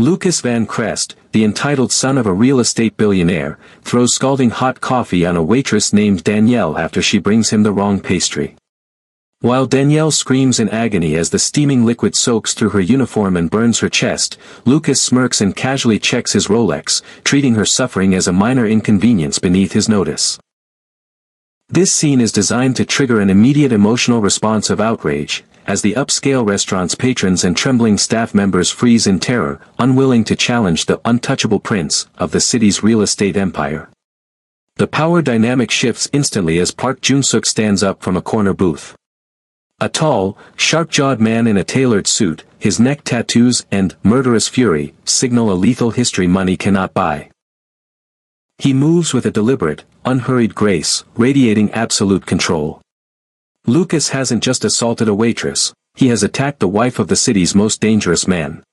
Lucas Van Crest, the entitled son of a real estate billionaire, throws scalding hot coffee on a waitress named Danielle after she brings him the wrong pastry. While Danielle screams in agony as the steaming liquid soaks through her uniform and burns her chest, Lucas smirks and casually checks his Rolex, treating her suffering as a minor inconvenience beneath his notice. This scene is designed to trigger an immediate emotional response of outrage, as the upscale restaurant's patrons and trembling staff members freeze in terror, unwilling to challenge the untouchable prince of the city's real estate empire. The power dynamic shifts instantly as Park Jun-suk stands up from a corner booth. A tall, sharp-jawed man in a tailored suit, his neck tattoos and murderous fury signal a lethal history money cannot buy. He moves with a deliberate, unhurried grace, radiating absolute control. Lucas hasn't just assaulted a waitress, he has attacked the wife of the city's most dangerous man.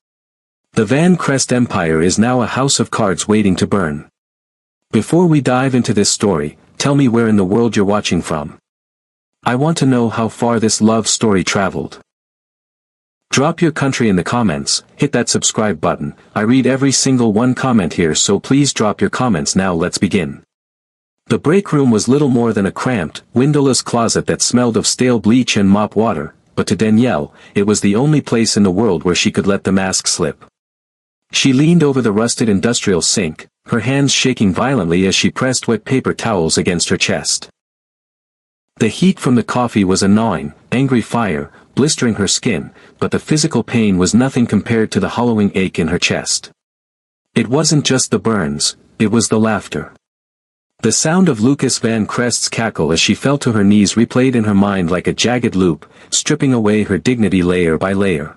The Van Crest Empire is now a house of cards waiting to burn. Before we dive into this story, tell me where in the world you're watching from. I want to know how far this love story traveled. Drop your country in the comments, hit that subscribe button. I read every single one comment here, so please drop your comments now. Let's begin. The break room was little more than a cramped, windowless closet that smelled of stale bleach and mop water, but to Danielle, it was the only place in the world where she could let the mask slip. She leaned over the rusted industrial sink, her hands shaking violently as she pressed wet paper towels against her chest. The heat from the coffee was a gnawing, angry fire, blistering her skin, but the physical pain was nothing compared to the hollowing ache in her chest. It wasn't just the burns, it was the laughter. The sound of Lucas Van Crest's cackle as she fell to her knees replayed in her mind like a jagged loop, stripping away her dignity layer by layer.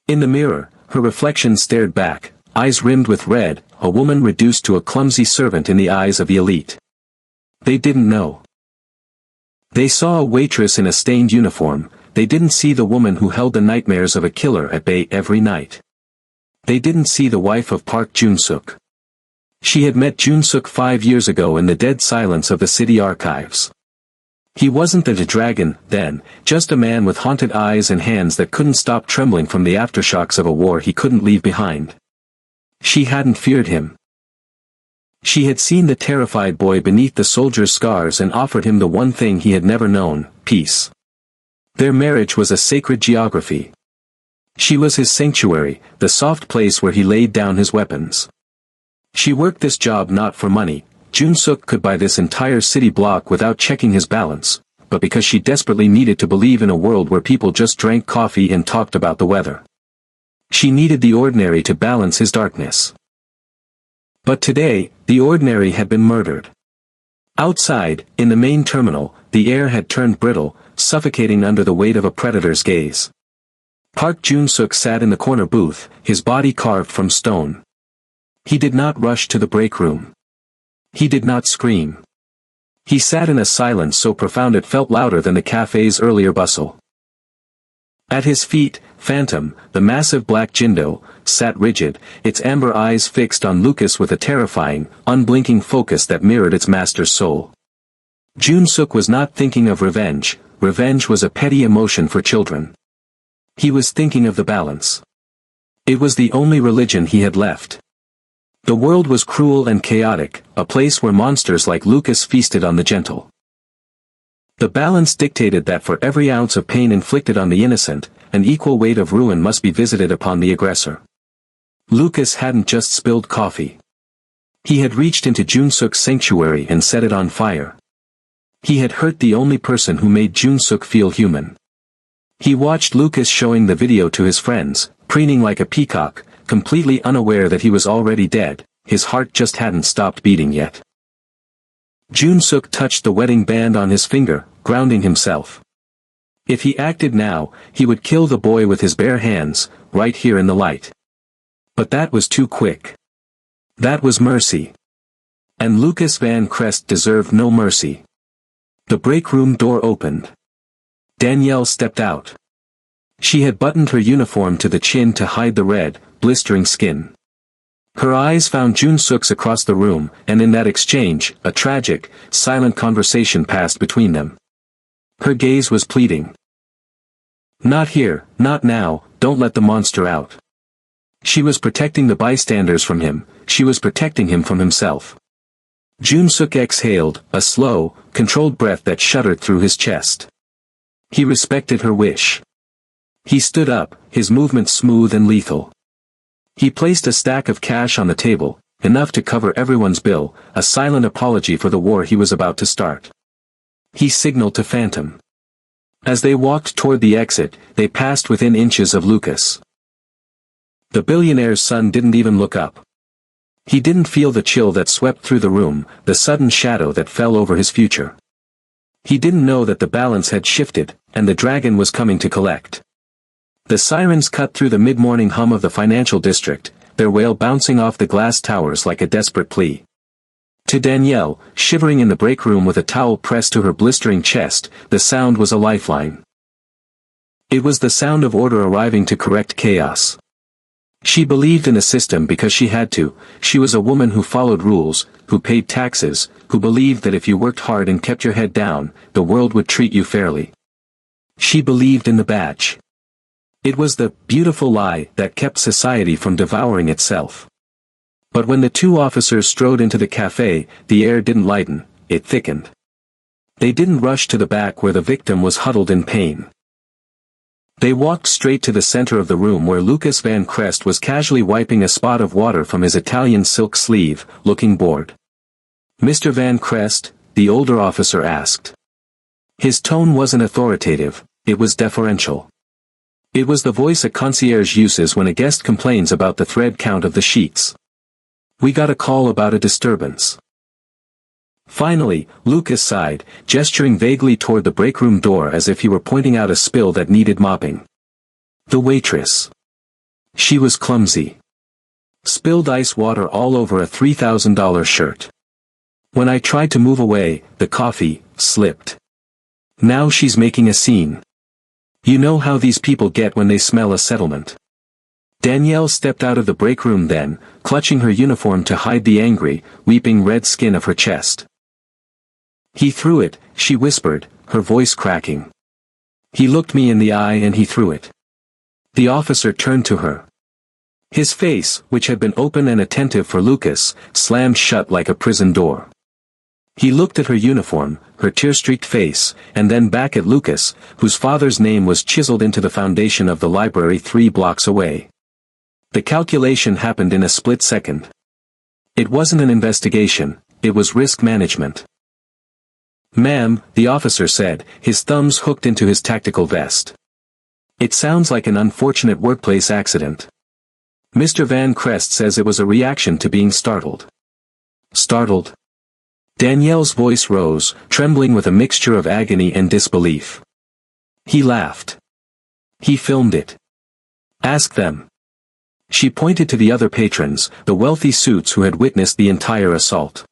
In the mirror, her reflection stared back, eyes rimmed with red, a woman reduced to a clumsy servant in the eyes of the elite. They didn't know. They saw a waitress in a stained uniform, they didn't see the woman who held the nightmares of a killer at bay every night. They didn't see the wife of Park Jun-suk. She had met Jun-suk 5 years ago in the dead silence of the city archives. He wasn't the dragon, then, just a man with haunted eyes and hands that couldn't stop trembling from the aftershocks of a war he couldn't leave behind. She hadn't feared him. She had seen the terrified boy beneath the soldier's scars and offered him the one thing he had never known, peace. Their marriage was a sacred geography. She was his sanctuary, the soft place where he laid down his weapons. She worked this job not for money. Jun-suk could buy this entire city block without checking his balance, but because she desperately needed to believe in a world where people just drank coffee and talked about the weather. She needed the ordinary to balance his darkness. But today, the ordinary had been murdered. Outside, in the main terminal, the air had turned brittle, suffocating under the weight of a predator's gaze. Park Jun-suk sat in the corner booth, his body carved from stone. He did not rush to the break room. He did not scream. He sat in a silence so profound it felt louder than the cafe's earlier bustle. At his feet, Phantom, the massive black Jindo, sat rigid, its amber eyes fixed on Lucas with a terrifying, unblinking focus that mirrored its master's soul. Jun-suk was not thinking of revenge. Revenge was a petty emotion for children. He was thinking of the balance. It was the only religion he had left. The world was cruel and chaotic, a place where monsters like Lucas feasted on the gentle. The balance dictated that for every ounce of pain inflicted on the innocent, an equal weight of ruin must be visited upon the aggressor. Lucas hadn't just spilled coffee. He had reached into Jun-suk's sanctuary and set it on fire. He had hurt the only person who made Jun-suk feel human. He watched Lucas showing the video to his friends, preening like a peacock, completely unaware that he was already dead. His heart just hadn't stopped beating yet. Jun-suk touched the wedding band on his finger, grounding himself. If he acted now, he would kill the boy with his bare hands, right here in the light. But that was too quick. That was mercy. And Lucas Van Crest deserved no mercy. The break room door opened. Danielle stepped out. She had buttoned her uniform to the chin to hide the red, blistering skin. Her eyes found Jun-suk's across the room, and in that exchange, a tragic, silent conversation passed between them. Her gaze was pleading. "Not here, not now, don't let the monster out." She was protecting the bystanders from him, she was protecting him from himself. Jun-suk exhaled, a slow, controlled breath that shuddered through his chest. He respected her wish. He stood up, his movements smooth and lethal. He placed a stack of cash on the table, enough to cover everyone's bill, a silent apology for the war he was about to start. He signaled to Phantom. As they walked toward the exit, they passed within inches of Lucas. The billionaire's son didn't even look up. He didn't feel the chill that swept through the room, the sudden shadow that fell over his future. He didn't know that the balance had shifted, and the dragon was coming to collect. The sirens cut through the mid-morning hum of the financial district, their wail bouncing off the glass towers like a desperate plea. To Danielle, shivering in the break room with a towel pressed to her blistering chest, the sound was a lifeline. It was the sound of order arriving to correct chaos. She believed in the system because she had to. She was a woman who followed rules, who paid taxes, who believed that if you worked hard and kept your head down, the world would treat you fairly. She believed in the badge. It was the beautiful lie that kept society from devouring itself. But when the two officers strode into the cafe, the air didn't lighten, it thickened. They didn't rush to the back where the victim was huddled in pain. They walked straight to the center of the room where Lucas Van Crest was casually wiping a spot of water from his Italian silk sleeve, looking bored. "Mr. Van Crest?" the older officer asked. His tone wasn't authoritative, it was deferential. It was the voice a concierge uses when a guest complains about the thread count of the sheets. "We got a call about a disturbance." Finally, Lucas sighed, gesturing vaguely toward the breakroom door as if he were pointing out a spill that needed mopping. The waitress. She was clumsy. Spilled ice water all over a $3,000 shirt. When I tried to move away, the coffee slipped. Now she's making a scene. You know how these people get when they smell a settlement. Danielle stepped out of the breakroom then, clutching her uniform to hide the angry, weeping red skin of her chest. "He threw it," she whispered, her voice cracking. "He looked me in the eye and he threw it." The officer turned to her. His face, which had been open and attentive for Lucas, slammed shut like a prison door. He looked at her uniform, her tear-streaked face, and then back at Lucas, whose father's name was chiseled into the foundation of the library 3 blocks away. The calculation happened in a split second. It wasn't an investigation, it was risk management. "Ma'am," the officer said, his thumbs hooked into his tactical vest. "It sounds like an unfortunate workplace accident. Mr. Van Crest says it was a reaction to being startled." "Startled?" Danielle's voice rose, trembling with a mixture of agony and disbelief. He laughed. "He filmed it. Ask them." She pointed to the other patrons, the wealthy suits who had witnessed the entire assault.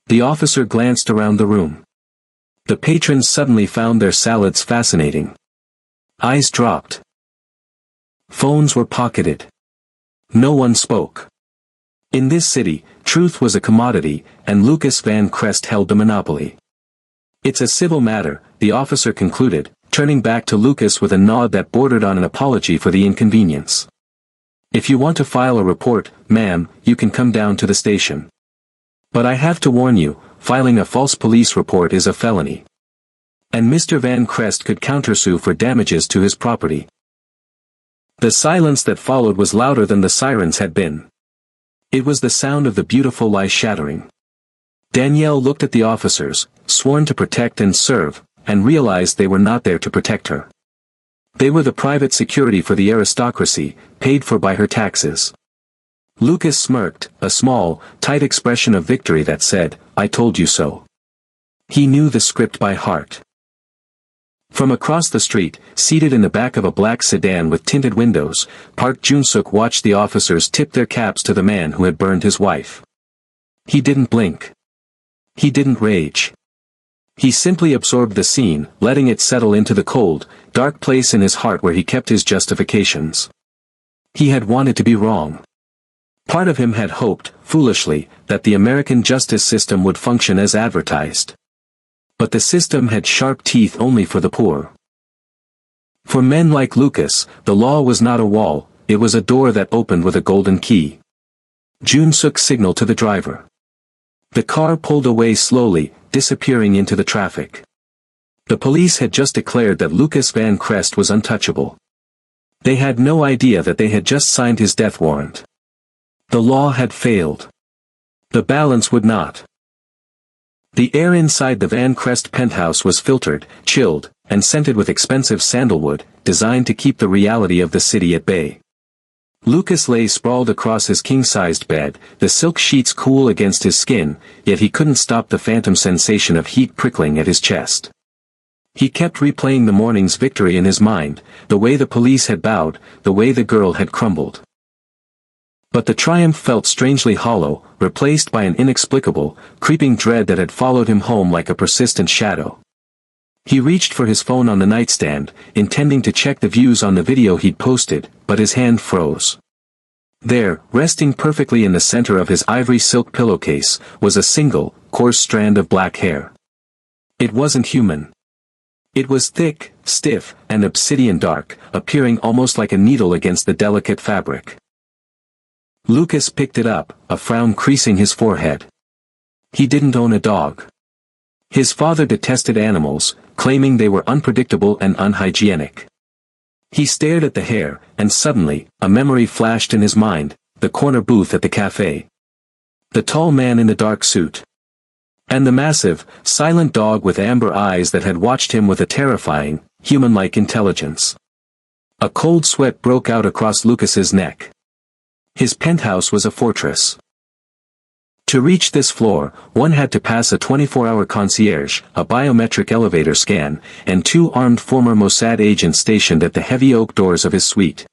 The officer glanced around the room. The patrons suddenly found their salads fascinating. Eyes dropped. Phones were pocketed. No one spoke. In this city, truth was a commodity, and Lucas Van Crest held the monopoly. "It's a civil matter," the officer concluded, turning back to Lucas with a nod that bordered on an apology for the inconvenience. "If you want to file a report, ma'am, you can come down to the station. But I have to warn you, filing a false police report is a felony. And Mr. Van Crest could countersue for damages to his property." The silence that followed was louder than the sirens had been. It was the sound of the beautiful lie shattering. Danielle looked at the officers, sworn to protect and serve, and realized they were not there to protect her. They were the private security for the aristocracy, paid for by her taxes. Lucas smirked, a small, tight expression of victory that said, "I told you so." He knew the script by heart. From across the street, seated in the back of a black sedan with tinted windows, Park Jun-suk watched the officers tip their caps to the man who had burned his wife. He didn't blink. He didn't rage. He simply absorbed the scene, letting it settle into the cold, dark place in his heart where he kept his justifications. He had wanted to be wrong. Part of him had hoped, foolishly, that the American justice system would function as advertised. But the system had sharp teeth only for the poor. For men like Lucas, the law was not a wall, it was a door that opened with a golden key. Jun-suk signaled to the driver. The car pulled away slowly, disappearing into the traffic. The police had just declared that Lucas Van Crest was untouchable. They had no idea that they had just signed his death warrant. The law had failed. The balance would not. The air inside the Van Crest penthouse was filtered, chilled, and scented with expensive sandalwood, designed to keep the reality of the city at bay. Lucas lay sprawled across his king-sized bed, the silk sheets cool against his skin, yet he couldn't stop the phantom sensation of heat prickling at his chest. He kept replaying the morning's victory in his mind, the way the police had bowed, the way the girl had crumbled. But the triumph felt strangely hollow, replaced by an inexplicable, creeping dread that had followed him home like a persistent shadow. He reached for his phone on the nightstand, intending to check the views on the video he'd posted, but his hand froze. There, resting perfectly in the center of his ivory silk pillowcase, was a single, coarse strand of black hair. It wasn't human. It was thick, stiff, and obsidian dark, appearing almost like a needle against the delicate fabric. Lucas picked it up, a frown creasing his forehead. He didn't own a dog. His father detested animals, claiming they were unpredictable and unhygienic. He stared at the hair, and suddenly, a memory flashed in his mind, the corner booth at the cafe. The tall man in the dark suit. And the massive, silent dog with amber eyes that had watched him with a terrifying, human-like intelligence. A cold sweat broke out across Lucas's neck. His penthouse was a fortress. To reach this floor, one had to pass a 24-hour concierge, a biometric elevator scan, and 2 armed former Mossad agents stationed at the heavy oak doors of his suite.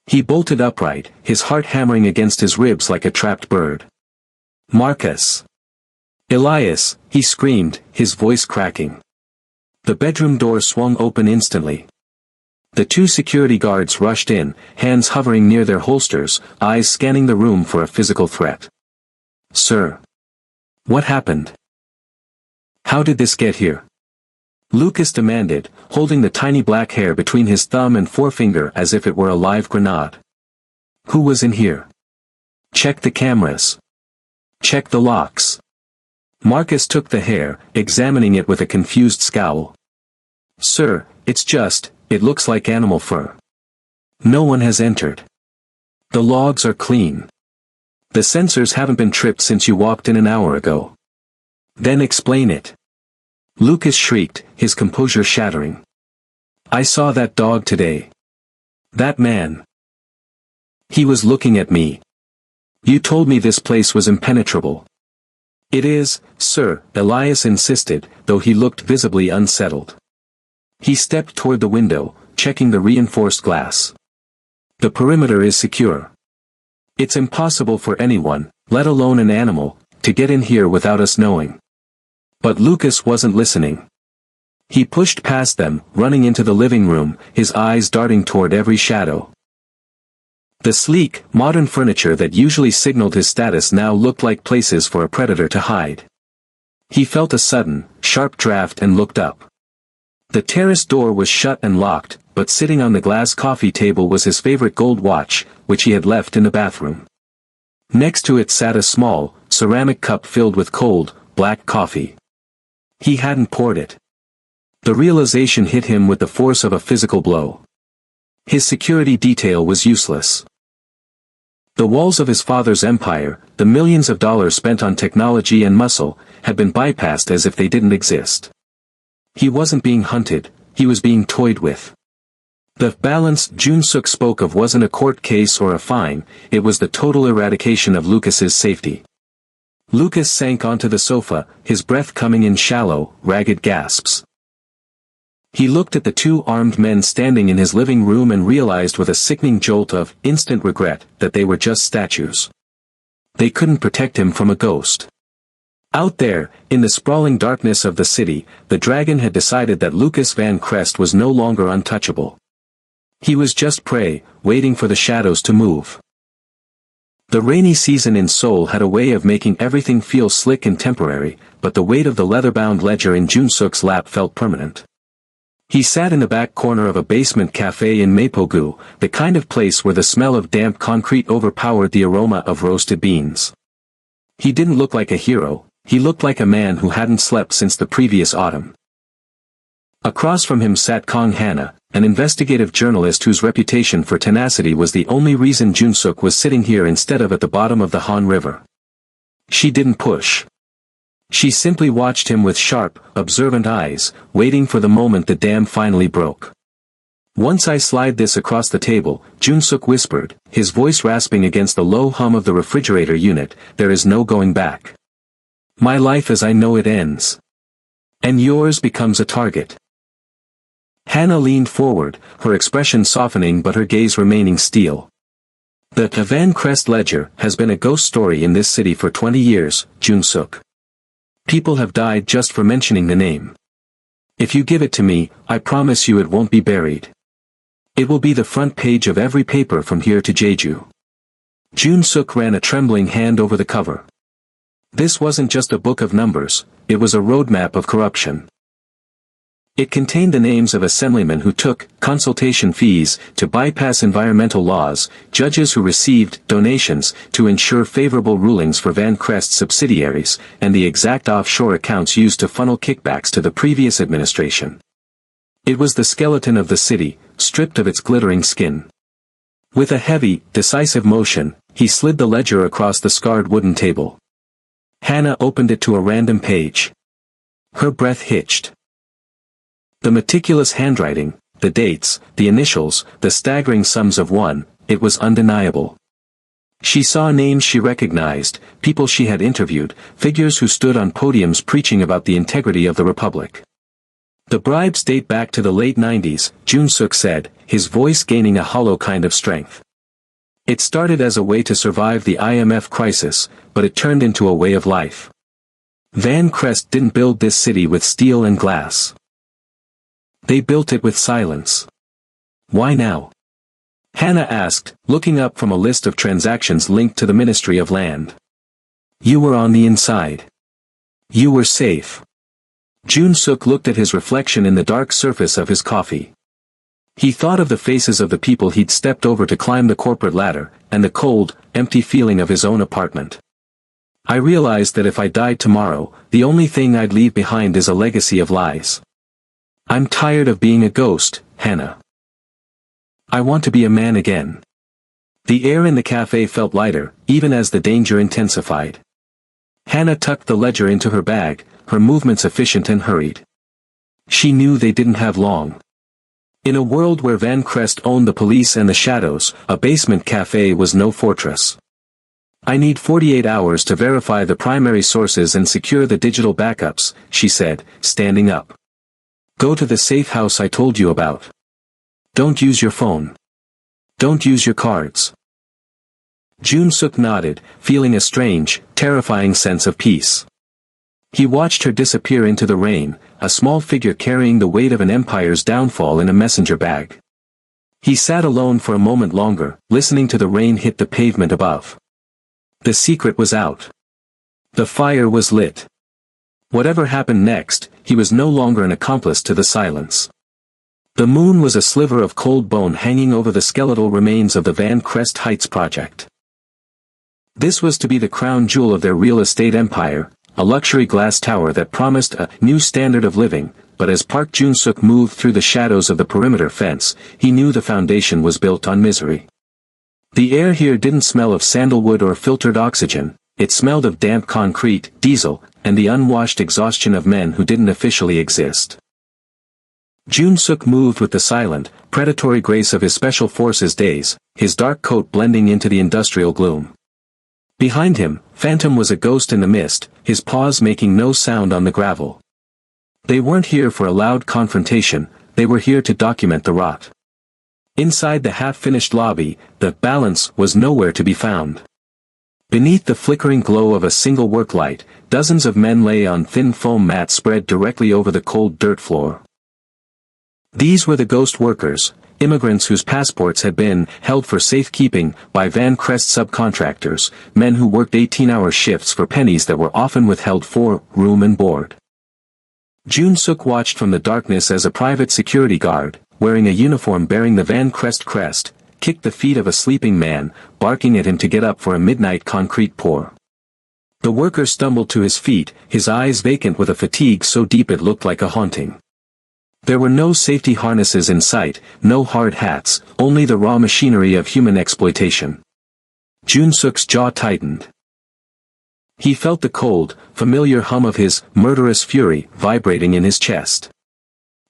He bolted upright, his heart hammering against his ribs like a trapped bird. "Marcus! Elias!" he screamed, his voice cracking. The bedroom door swung open instantly. The 2 security guards rushed in, hands hovering near their holsters, eyes scanning the room for a physical threat. "Sir. What happened? How did this get here?" Lucas demanded, holding the tiny black hair between his thumb and forefinger as if it were a live grenade. "Who was in here? Check the cameras. Check the locks." Marcus took the hair, examining it with a confused scowl. "Sir, it looks like animal fur. No one has entered. The logs are clean. The sensors haven't been tripped since you walked in an hour ago." "Then explain it." Lucas shrieked, his composure shattering. "I saw that dog today. That man. He was looking at me. You told me this place was impenetrable." "It is, sir," Elias insisted, though he looked visibly unsettled. He stepped toward the window, checking the reinforced glass. "The perimeter is secure. It's impossible for anyone, let alone an animal, to get in here without us knowing." But Lucas wasn't listening. He pushed past them, running into the living room, his eyes darting toward every shadow. The sleek, modern furniture that usually signaled his status now looked like places for a predator to hide. He felt a sudden, sharp draft and looked up. The terrace door was shut and locked, but sitting on the glass coffee table was his favorite gold watch, which he had left in the bathroom. Next to it sat a small, ceramic cup filled with cold, black coffee. He hadn't poured it. The realization hit him with the force of a physical blow. His security detail was useless. The walls of his father's empire, the millions of dollars spent on technology and muscle, had been bypassed as if they didn't exist. He wasn't being hunted, he was being toyed with. The balance Jun-suk spoke of wasn't a court case or a fine, it was the total eradication of Lucas's safety. Lucas sank onto the sofa, his breath coming in shallow, ragged gasps. He looked at the 2 armed men standing in his living room and realized with a sickening jolt of instant regret that they were just statues. They couldn't protect him from a ghost. Out there, in the sprawling darkness of the city, the dragon had decided that Lucas Van Crest was no longer untouchable. He was just prey, waiting for the shadows to move. The rainy season in Seoul had a way of making everything feel slick and temporary, but the weight of the leather-bound ledger in Jun-suk's lap felt permanent. He sat in the back corner of a basement cafe in Mapogu, the kind of place where the smell of damp concrete overpowered the aroma of roasted beans. He didn't look like a hero, he looked like a man who hadn't slept since the previous autumn. Across from him sat Kong Hana, an investigative journalist whose reputation for tenacity was the only reason Junsuk was sitting here instead of at the bottom of the Han River. She didn't push. She simply watched him with sharp, observant eyes, waiting for the moment the dam finally broke. "Once I slide this across the table," Junsuk whispered, his voice rasping against the low hum of the refrigerator unit, "there is no going back. My life as I know it ends. And yours becomes a target." Hannah leaned forward, her expression softening but her gaze remaining steel. "The Van Crest Ledger has been a ghost story in this city for 20 years, Junsuk. People have died just for mentioning the name. If you give it to me, I promise you it won't be buried. It will be the front page of every paper from here to Jeju." Junsuk ran a trembling hand over the cover. This wasn't just a book of numbers, it was a roadmap of corruption. It contained the names of assemblymen who took consultation fees to bypass environmental laws, judges who received donations to ensure favorable rulings for Van Crest subsidiaries, and the exact offshore accounts used to funnel kickbacks to the previous administration. It was the skeleton of the city, stripped of its glittering skin. With a heavy, decisive motion, he slid the ledger across the scarred wooden table. Hannah opened it to a random page. Her breath hitched. The meticulous handwriting, the dates, the initials, the staggering sums of one, it was undeniable. She saw names she recognized, people she had interviewed, figures who stood on podiums preaching about the integrity of the Republic. "The bribes date back to the late 90s, Junsuk said, his voice gaining a hollow kind of strength. "It started as a way to survive the IMF crisis, but it turned into a way of life. Van Crest didn't build this city with steel and glass. They built it with silence." "Why now?" Hannah asked, looking up from a list of transactions linked to the Ministry of Land. "You were on the inside. You were safe." Junsuk looked at his reflection in the dark surface of his coffee. He thought of the faces of the people he'd stepped over to climb the corporate ladder, and the cold, empty feeling of his own apartment. "I realized that if I died tomorrow, the only thing I'd leave behind is a legacy of lies. I'm tired of being a ghost, Hannah. I want to be a man again." The air in the cafe felt lighter, even as the danger intensified. Hannah tucked the ledger into her bag, her movements efficient and hurried. She knew they didn't have long. In a world where Van Crest owned the police and the shadows, a basement cafe was no fortress. "I need 48 hours to verify the primary sources and secure the digital backups," she said, standing up. "Go to the safe house I told you about. Don't use your phone. Don't use your cards." Junsuk nodded, feeling a strange, terrifying sense of peace. He watched her disappear into the rain, a small figure carrying the weight of an empire's downfall in a messenger bag. He sat alone for a moment longer, listening to the rain hit the pavement above. The secret was out. The fire was lit. Whatever happened next, he was no longer an accomplice to the silence. The moon was a sliver of cold bone hanging over the skeletal remains of the Van Crest Heights project. This was to be the crown jewel of their real estate empire, a luxury glass tower that promised a new standard of living, but as Park Junsuk moved through the shadows of the perimeter fence, he knew the foundation was built on misery. The air here didn't smell of sandalwood or filtered oxygen, it smelled of damp concrete, diesel, and the unwashed exhaustion of men who didn't officially exist. Junsuk moved with the silent, predatory grace of his special forces days, his dark coat blending into the industrial gloom. Behind him, Phantom was a ghost in the mist, his paws making no sound on the gravel. They weren't here for a loud confrontation, they were here to document the rot. Inside the half-finished lobby, the balance was nowhere to be found. Beneath the flickering glow of a single work light, dozens of men lay on thin foam mats spread directly over the cold dirt floor. These were the ghost workers, immigrants whose passports had been held for safekeeping by Van Crest subcontractors, men who worked 18-hour shifts for pennies that were often withheld for room and board. Jun-suk watched from the darkness as a private security guard, wearing a uniform bearing the Van crest, kicked the feet of a sleeping man, barking at him to get up for a midnight concrete pour. The worker stumbled to his feet, his eyes vacant with a fatigue so deep it looked like a haunting. There were no safety harnesses in sight, no hard hats, only the raw machinery of human exploitation. Jun-suk's jaw tightened. He felt the cold, familiar hum of his murderous fury vibrating in his chest.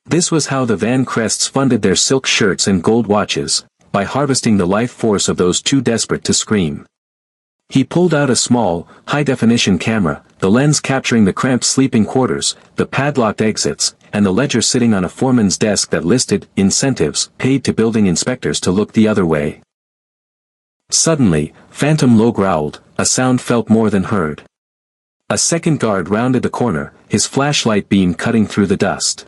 This was how the Van Crests funded their silk shirts and gold watches, by harvesting the life force of those too desperate to scream. He pulled out a small, high-definition camera, the lens capturing the cramped sleeping quarters, the padlocked exits, and the ledger sitting on a foreman's desk that listed incentives paid to building inspectors to look the other way. Suddenly, Phantom Low growled, a sound felt more than heard. A second guard rounded the corner, his flashlight beam cutting through the dust.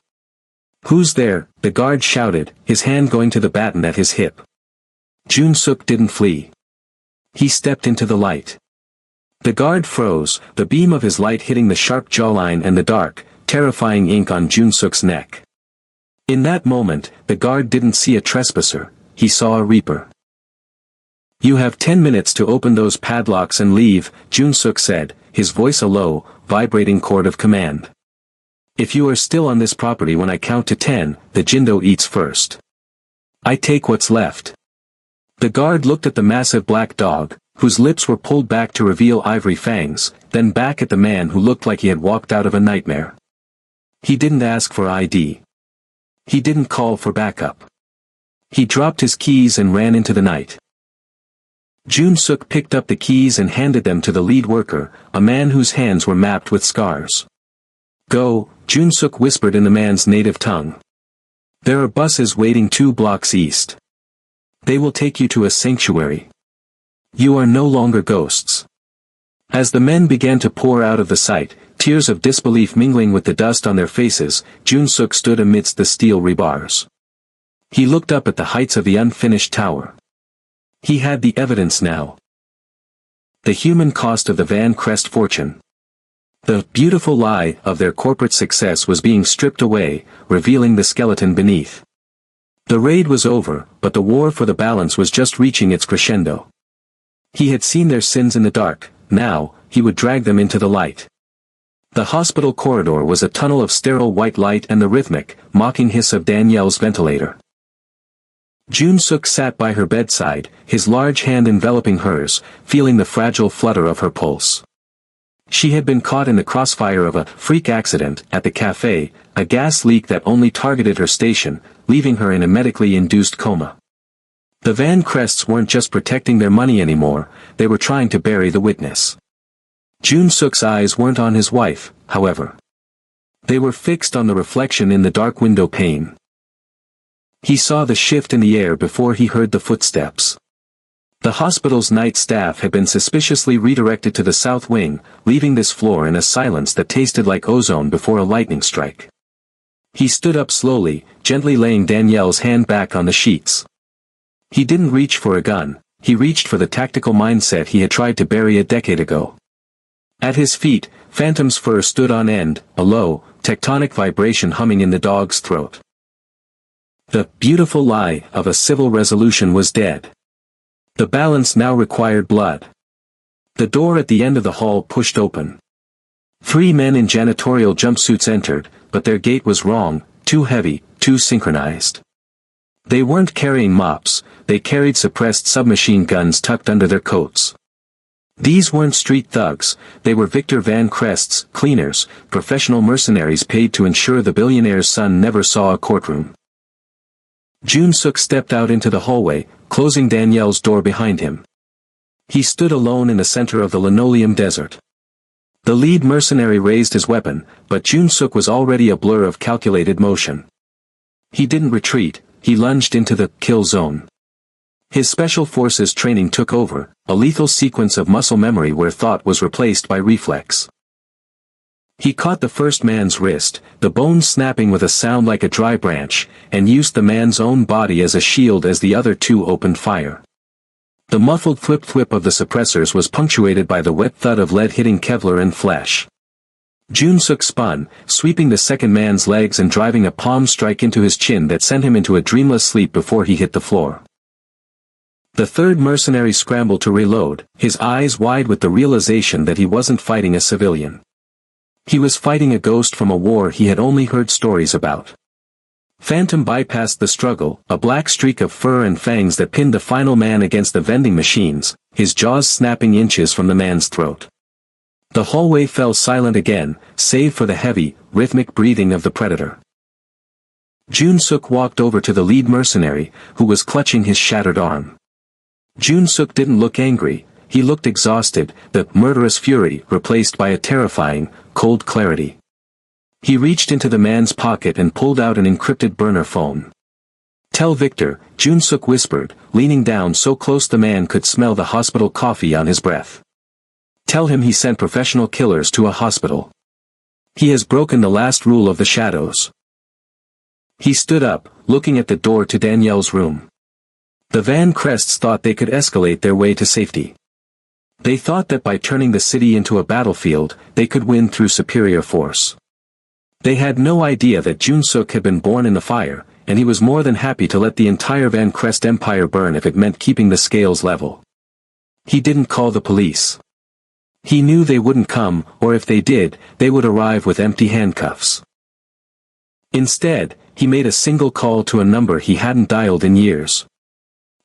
"Who's there?" the guard shouted, his hand going to the baton at his hip. Jun-suk didn't flee. He stepped into the light. The guard froze, the beam of his light hitting the sharp jawline and the dark, terrifying ink on Jun-suk's neck. In that moment, the guard didn't see a trespasser, he saw a reaper. "You have 10 minutes to open those padlocks and leave," Jun-suk said, his voice a low, vibrating chord of command. "If you are still on this property when I count to 10, the Jindo eats first. I take what's left." The guard looked at the massive black dog, whose lips were pulled back to reveal ivory fangs, then back at the man who looked like he had walked out of a nightmare. He didn't ask for ID. He didn't call for backup. He dropped his keys and ran into the night. Jun-suk picked up the keys and handed them to the lead worker, a man whose hands were mapped with scars. "Go," Jun-suk whispered in the man's native tongue. "There are buses waiting 2 blocks east. They will take you to a sanctuary. You are no longer ghosts." As the men began to pour out of the sight, tears of disbelief mingling with the dust on their faces, Jun-suk stood amidst the steel rebars. He looked up at the heights of the unfinished tower. He had the evidence now. The human cost of the Van Crest fortune. The beautiful lie of their corporate success was being stripped away, revealing the skeleton beneath. The raid was over, but the war for the balance was just reaching its crescendo. He had seen their sins in the dark, now, he would drag them into the light. The hospital corridor was a tunnel of sterile white light and the rhythmic, mocking hiss of Danielle's ventilator. Jun-suk sat by her bedside, his large hand enveloping hers, feeling the fragile flutter of her pulse. She had been caught in the crossfire of a freak accident at the cafe, a gas leak that only targeted her station, leaving her in a medically induced coma. The Van Crests weren't just protecting their money anymore, they were trying to bury the witness. Jun-suk's eyes weren't on his wife, however. They were fixed on the reflection in the dark window pane. He saw the shift in the air before he heard the footsteps. The hospital's night staff had been suspiciously redirected to the south wing, leaving this floor in a silence that tasted like ozone before a lightning strike. He stood up slowly, gently laying Danielle's hand back on the sheets. He didn't reach for a gun, he reached for the tactical mindset he had tried to bury a decade ago. At his feet, Phantom's fur stood on end, a low, tectonic vibration humming in the dog's throat. The beautiful lie of a civil resolution was dead. The balance now required blood. The door at the end of the hall pushed open. 3 men in janitorial jumpsuits entered, but their gait was wrong, too heavy, too synchronized. They weren't carrying mops, they carried suppressed submachine guns tucked under their coats. These weren't street thugs, they were Victor Van Crest's cleaners, professional mercenaries paid to ensure the billionaire's son never saw a courtroom. Jun-suk stepped out into the hallway, closing Danielle's door behind him. He stood alone in the center of the linoleum desert. The lead mercenary raised his weapon, but Jun-suk was already a blur of calculated motion. He didn't retreat, he lunged into the kill zone. His special forces training took over, a lethal sequence of muscle memory where thought was replaced by reflex. He caught the first man's wrist, the bone snapping with a sound like a dry branch, and used the man's own body as a shield as the other 2 opened fire. The muffled thwip-thwip of the suppressors was punctuated by the wet thud of lead hitting Kevlar and flesh. Jun-suk spun, sweeping the second man's legs and driving a palm strike into his chin that sent him into a dreamless sleep before he hit the floor. The third mercenary scrambled to reload, his eyes wide with the realization that he wasn't fighting a civilian. He was fighting a ghost from a war he had only heard stories about. Phantom bypassed the struggle, a black streak of fur and fangs that pinned the final man against the vending machines, his jaws snapping inches from the man's throat. The hallway fell silent again, save for the heavy, rhythmic breathing of the predator. Jun-suk walked over to the lead mercenary, who was clutching his shattered arm. Jun-suk didn't look angry, he looked exhausted, the murderous fury replaced by a terrifying, cold clarity. He reached into the man's pocket and pulled out an encrypted burner phone. "Tell Victor," Jun-suk whispered, leaning down so close the man could smell the hospital coffee on his breath. "Tell him he sent professional killers to a hospital. He has broken the last rule of the shadows." He stood up, looking at the door to Danielle's room. The Van Crests thought they could escalate their way to safety. They thought that by turning the city into a battlefield, they could win through superior force. They had no idea that Jun-suk had been born in the fire, and he was more than happy to let the entire Van Crest empire burn if it meant keeping the scales level. He didn't call the police. He knew they wouldn't come, or if they did, they would arrive with empty handcuffs. Instead, he made a single call to a number he hadn't dialed in years.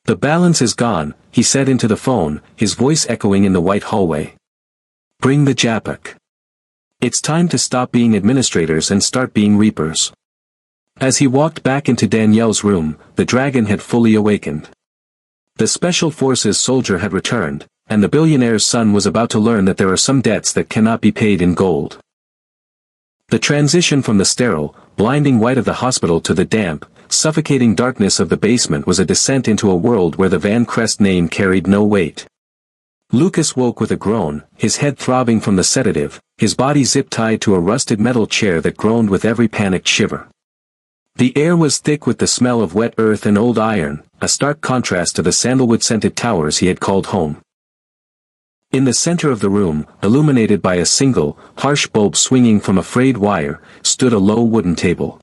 "The balance is gone," he said into the phone, his voice echoing in the white hallway. "Bring the Japik. It's time to stop being administrators and start being reapers." As he walked back into Danielle's room, the dragon had fully awakened. The Special Forces soldier had returned, and the billionaire's son was about to learn that there are some debts that cannot be paid in gold. The transition from the sterile, blinding white of the hospital to the damp, suffocating darkness of the basement was a descent into a world where the Van Crest name carried no weight. Lucas woke with a groan, his head throbbing from the sedative, his body zip-tied to a rusted metal chair that groaned with every panicked shiver. The air was thick with the smell of wet earth and old iron, a stark contrast to the sandalwood-scented towers he had called home. In the center of the room, illuminated by a single, harsh bulb swinging from a frayed wire, stood a low wooden table.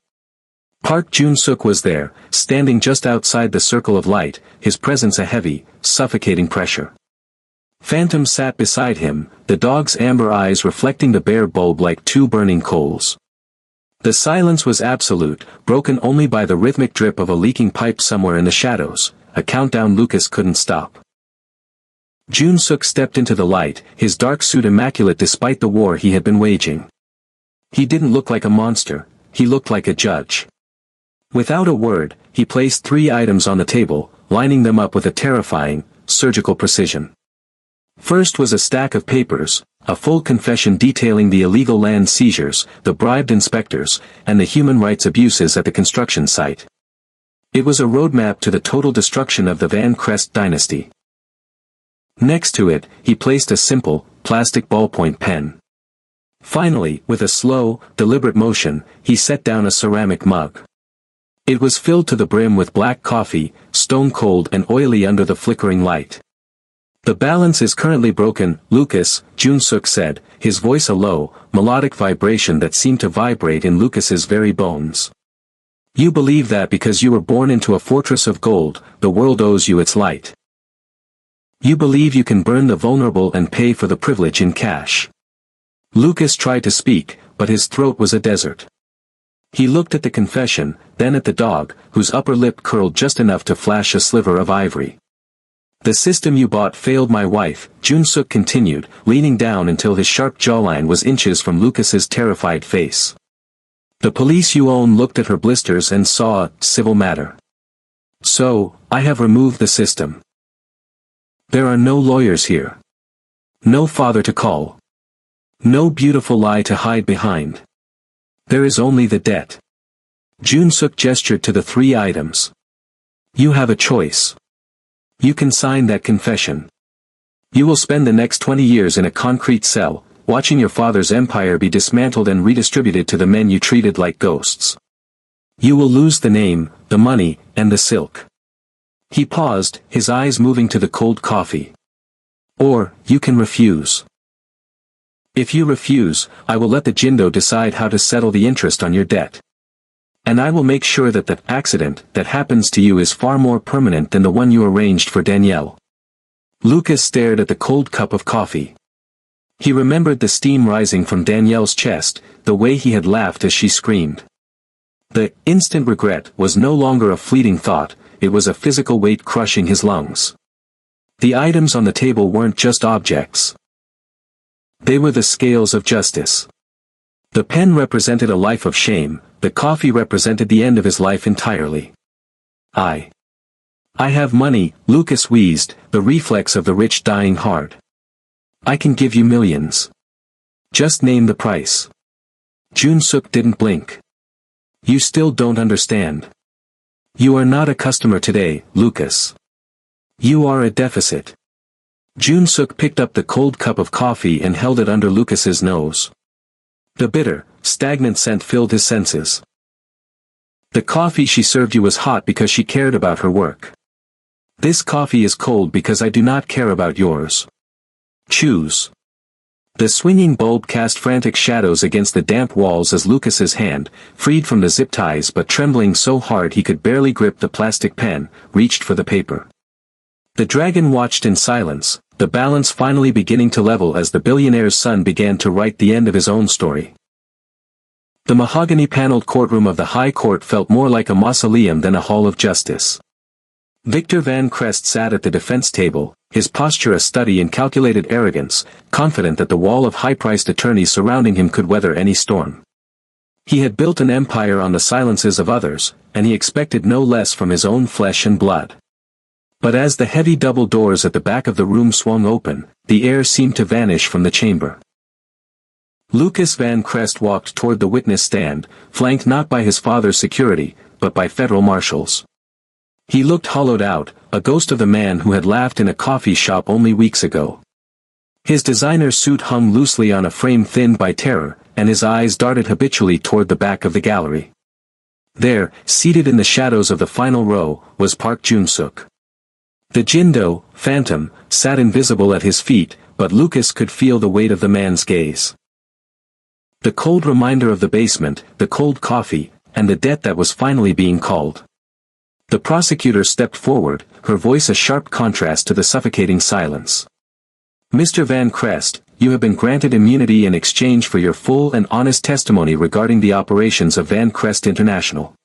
Park Jun-suk was there, standing just outside the circle of light, his presence a heavy, suffocating pressure. Phantom sat beside him, the dog's amber eyes reflecting the bare bulb like two burning coals. The silence was absolute, broken only by the rhythmic drip of a leaking pipe somewhere in the shadows, a countdown Lucas couldn't stop. Jun-suk stepped into the light, his dark suit immaculate despite the war he had been waging. He didn't look like a monster, he looked like a judge. Without a word, he placed 3 items on the table, lining them up with a terrifying, surgical precision. First was a stack of papers, a full confession detailing the illegal land seizures, the bribed inspectors, and the human rights abuses at the construction site. It was a roadmap to the total destruction of the Van Crest dynasty. Next to it, he placed a simple, plastic ballpoint pen. Finally, with a slow, deliberate motion, he set down a ceramic mug. It was filled to the brim with black coffee, stone cold and oily under the flickering light. "The balance is currently broken, Lucas," Jun-suk said, his voice a low, melodic vibration that seemed to vibrate in Lucas's very bones. "You believe that because you were born into a fortress of gold, the world owes you its light. You believe you can burn the vulnerable and pay for the privilege in cash." Lucas tried to speak, but his throat was a desert. He looked at the confession, then at the dog, whose upper lip curled just enough to flash a sliver of ivory. "The system you bought failed my wife," Jun-suk continued, leaning down until his sharp jawline was inches from Lucas's terrified face. "The police you own looked at her blisters and saw a civil matter. So, I have removed the system. There are no lawyers here. No father to call. No beautiful lie to hide behind. There is only the debt." Jun-suk gestured to the 3 items. "You have a choice. You can sign that confession. You will spend the next 20 years in a concrete cell, watching your father's empire be dismantled and redistributed to the men you treated like ghosts. You will lose the name, the money, and the silk." He paused, his eyes moving to the cold coffee. "Or, you can refuse. If you refuse, I will let the Jindo decide how to settle the interest on your debt. And I will make sure that the accident that happens to you is far more permanent than the one you arranged for Danielle. Lucas stared at the cold cup of coffee. He remembered the steam rising from Danielle's chest, the way he had laughed as she screamed. The instant regret was no longer a fleeting thought, it was a physical weight crushing his lungs. The items on the table weren't just objects. They were the scales of justice. The pen represented a life of shame, the coffee represented the end of his life entirely. I have money, Lucas wheezed, the reflex of the rich dying hard. I can give you millions. Just name the price. Jun-suk didn't blink. You still don't understand. You are not a customer today, Lucas. You are a deficit. Jun-suk picked up the cold cup of coffee and held it under Lucas's nose. The bitter, stagnant scent filled his senses. The coffee she served you was hot because she cared about her work. This coffee is cold because I do not care about yours. Choose. The swinging bulb cast frantic shadows against the damp walls as Lucas's hand, freed from the zip ties but trembling so hard he could barely grip the plastic pen, reached for the paper. The dragon watched in silence, the balance finally beginning to level as the billionaire's son began to write the end of his own story. The mahogany-paneled courtroom of the High Court felt more like a mausoleum than a hall of justice. Victor Van Crest sat at the defense table, his posture a study in calculated arrogance, confident that the wall of high-priced attorneys surrounding him could weather any storm. He had built an empire on the silences of others, and he expected no less from his own flesh and blood. But as the heavy double doors at the back of the room swung open, the air seemed to vanish from the chamber. Lucas Van Crest walked toward the witness stand, flanked not by his father's security, but by federal marshals. He looked hollowed out, a ghost of the man who had laughed in a coffee shop only weeks ago. His designer suit hung loosely on a frame thinned by terror, and his eyes darted habitually toward the back of the gallery. There, seated in the shadows of the final row, was Park Jun-suk. The Jindo, phantom, sat invisible at his feet, but Lucas could feel the weight of the man's gaze. The cold reminder of the basement, the cold coffee, and the debt that was finally being called. The prosecutor stepped forward, her voice a sharp contrast to the suffocating silence. Mr. Van Crest, you have been granted immunity in exchange for your full and honest testimony regarding the operations of Van Crest International.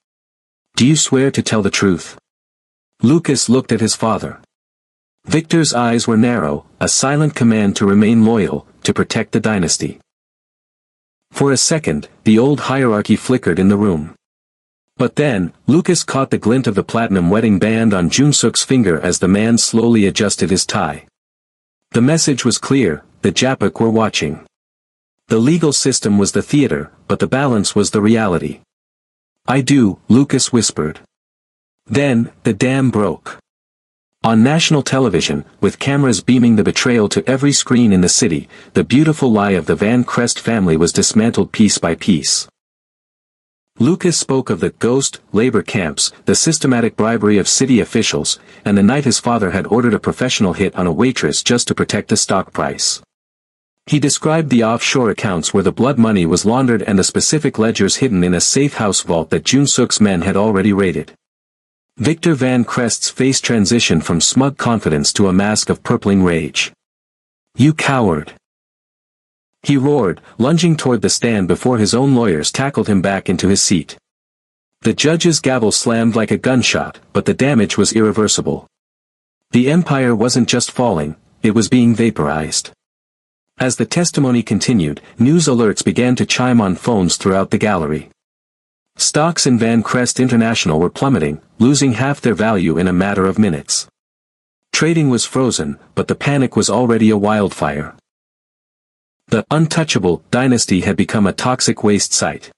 Do you swear to tell the truth? Lucas looked at his father. Victor's eyes were narrow, a silent command to remain loyal, to protect the dynasty. For a second, the old hierarchy flickered in the room. But then, Lucas caught the glint of the platinum wedding band on Jun-suk's finger as the man slowly adjusted his tie. The message was clear, the Japik were watching. The legal system was the theater, but the balance was the reality. I do, Lucas whispered. Then, the dam broke. On national television, with cameras beaming the betrayal to every screen in the city, the beautiful lie of the Van Crest family was dismantled piece by piece. Lucas spoke of the ghost labor camps, the systematic bribery of city officials, and the night his father had ordered a professional hit on a waitress just to protect the stock price. He described the offshore accounts where the blood money was laundered and the specific ledgers hidden in a safe house vault that Jun-suk's men had already raided. Victor Van Crest's face transitioned from smug confidence to a mask of purpling rage. You coward! He roared, lunging toward the stand before his own lawyers tackled him back into his seat. The judge's gavel slammed like a gunshot, but the damage was irreversible. The empire wasn't just falling, it was being vaporized. As the testimony continued, news alerts began to chime on phones throughout the gallery. Stocks in Van Crest International were plummeting, losing half their value in a matter of minutes. Trading was frozen, but the panic was already a wildfire. The untouchable dynasty had become a toxic waste site.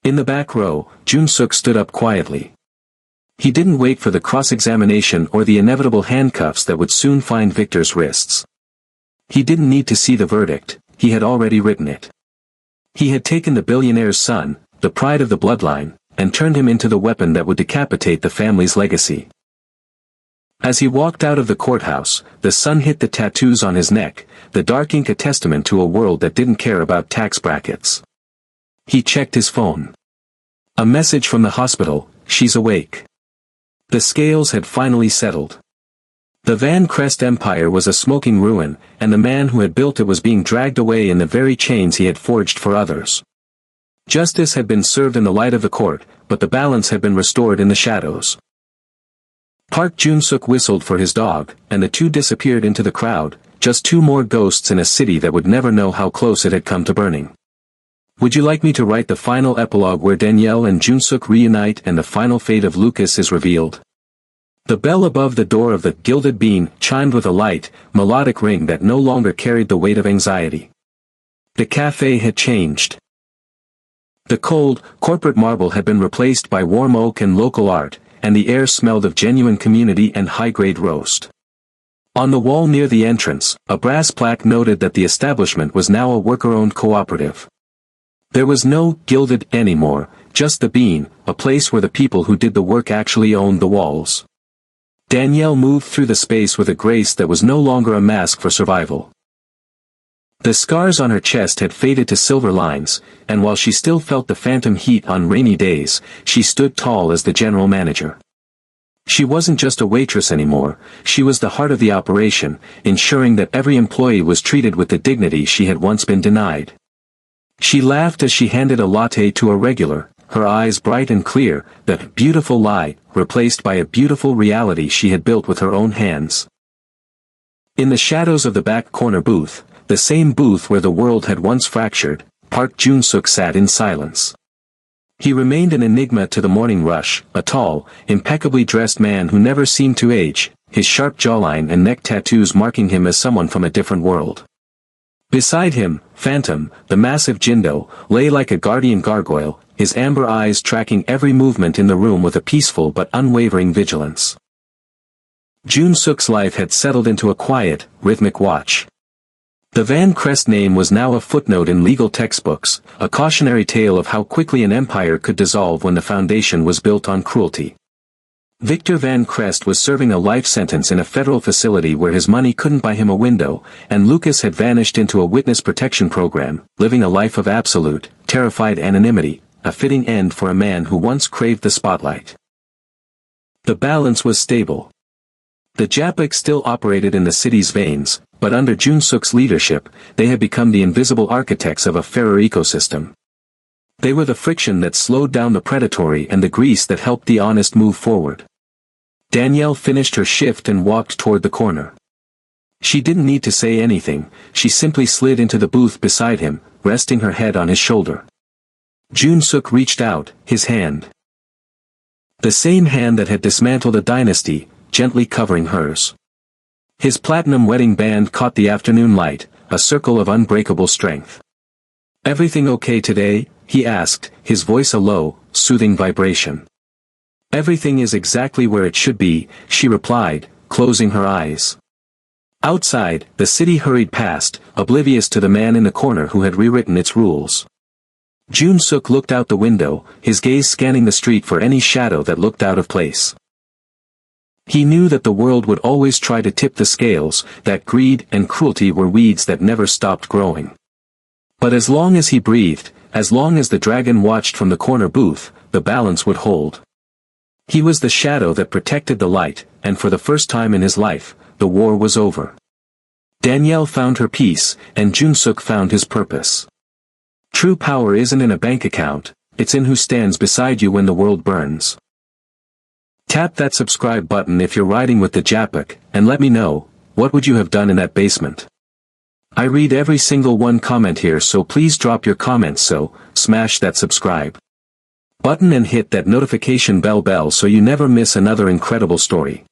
In the back row, Jun-suk stood up quietly. He didn't wait for the cross-examination or the inevitable handcuffs that would soon find Victor's wrists. He didn't need to see the verdict, he had already written it. He had taken the billionaire's son, the pride of the bloodline, and turned him into the weapon that would decapitate the family's legacy. As he walked out of the courthouse, the sun hit the tattoos on his neck, the dark ink a testament to a world that didn't care about tax brackets. He checked his phone. A message from the hospital, "She's awake." The scales had finally settled. The Van Crest empire was a smoking ruin, and the man who had built it was being dragged away in the very chains he had forged for others. Justice had been served in the light of the court, but the balance had been restored in the shadows. Park Jun-suk whistled for his dog, and the two disappeared into the crowd, just two more ghosts in a city that would never know how close it had come to burning. Would you like me to write the final epilogue where Danielle and Jun-suk reunite and the final fate of Lucas is revealed? The bell above the door of the Gilded Bean chimed with a light, melodic ring that no longer carried the weight of anxiety. The cafe had changed. The cold, corporate marble had been replaced by warm oak and local art, and the air smelled of genuine community and high-grade roast. On the wall near the entrance, a brass plaque noted that the establishment was now a worker-owned cooperative. There was no Gilded anymore, just the Bean, a place where the people who did the work actually owned the walls. Danielle moved through the space with a grace that was no longer a mask for survival. The scars on her chest had faded to silver lines, and while she still felt the phantom heat on rainy days, she stood tall as the general manager. She wasn't just a waitress anymore, she was the heart of the operation, ensuring that every employee was treated with the dignity she had once been denied. She laughed as she handed a latte to a regular, her eyes bright and clear, that beautiful lie, replaced by a beautiful reality she had built with her own hands. In the shadows of the back corner booth, the same booth where the world had once fractured, Park Jun-suk sat in silence. He remained an enigma to the morning rush, a tall, impeccably dressed man who never seemed to age, his sharp jawline and neck tattoos marking him as someone from a different world. Beside him, Phantom, the massive Jindo, lay like a guardian gargoyle, his amber eyes tracking every movement in the room with a peaceful but unwavering vigilance. Jun-suk's life had settled into a quiet, rhythmic watch. The Van Crest name was now a footnote in legal textbooks, a cautionary tale of how quickly an empire could dissolve when the foundation was built on cruelty. Victor Van Crest was serving a life sentence in a federal facility where his money couldn't buy him a window, and Lucas had vanished into a witness protection program, living a life of absolute, terrified anonymity, a fitting end for a man who once craved the spotlight. The balance was stable. The Japik still operated in the city's veins, but under Jun-suk's leadership, they had become the invisible architects of a fairer ecosystem. They were the friction that slowed down the predatory and the grease that helped the honest move forward. Danielle finished her shift and walked toward the corner. She didn't need to say anything, she simply slid into the booth beside him, resting her head on his shoulder. Jun-suk reached out, his hand. The same hand that had dismantled a dynasty, gently covering hers. His platinum wedding band caught the afternoon light, a circle of unbreakable strength. "Everything okay today?" he asked, his voice a low, soothing vibration. "Everything is exactly where it should be," she replied, closing her eyes. Outside, the city hurried past, oblivious to the man in the corner who had rewritten its rules. Jun-suk looked out the window, his gaze scanning the street for any shadow that looked out of place. He knew that the world would always try to tip the scales, that greed and cruelty were weeds that never stopped growing. But as long as he breathed, as long as the dragon watched from the corner booth, the balance would hold. He was the shadow that protected the light, and for the first time in his life, the war was over. Danielle found her peace, and Jun-suk found his purpose. True power isn't in a bank account, it's in who stands beside you when the world burns. Tap that subscribe button if you're riding with the Japik, and let me know, what would you have done in that basement? I read every single one comment here, so please drop your comments, so smash that subscribe button and hit that notification bell so you never miss another incredible story.